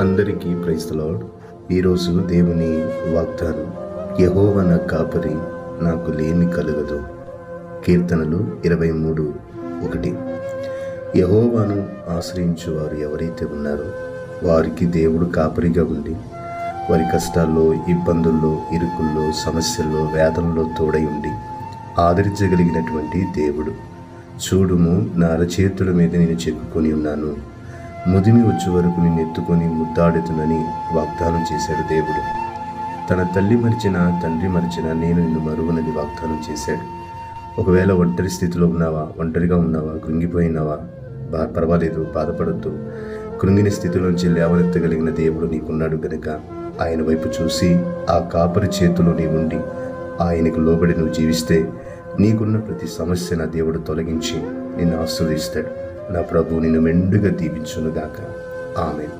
అందరికీ praise the lord. ఈరోజు దేవుని వాగ్దానం, యెహోవా నా కాపరి, నాకు లేమి కలుగదు. కీర్తనలు 23:1. యెహోవాను ఆశ్రయించు వారు ఎవరైతే ఉన్నారో వారికి దేవుడు కాపరిగా ఉండి వారి కష్టాల్లో, ఇబ్బందుల్లో, ఇరుకుల్లో, సమస్యల్లో, వేదనలో తోడై ఉండి ఆదరించగలిగినటువంటి దేవుడు. చూడుము, నా అరచేతుల మీద నేను చెక్కుకొని ఉన్నాను, ముదిమి వచ్చే వరకు నిన్ను ఎత్తుకొని ముద్దాడుతునని వాగ్దానం చేశాడు దేవుడు. తన తల్లి మరిచినా, తండ్రి మరిచినా నేను నిన్ను మరువనని వాగ్దానం చేశాడు. ఒకవేళ ఒంటరి స్థితిలో ఉన్నావా, ఒంటరిగా ఉన్నావా, కృంగిపోయినావా, పర్వాలేదు, బాధపడద్దు. కృంగిన స్థితిలోంచి లేవనెత్తగలిగిన దేవుడు నీకున్నాడు గనుక ఆయన వైపు చూసి ఆ కాపరి చేతిలో నీ ఉండి ఆయనకు లోబడి నువ్వు జీవిస్తే నీకున్న ప్రతి సమస్య నా దేవుడు తొలగించి నిన్ను ఆశీర్వదిస్తాడు. నా ప్రభు నిన్ను మెండుగా దీవించునుగాక. ఆమేన్.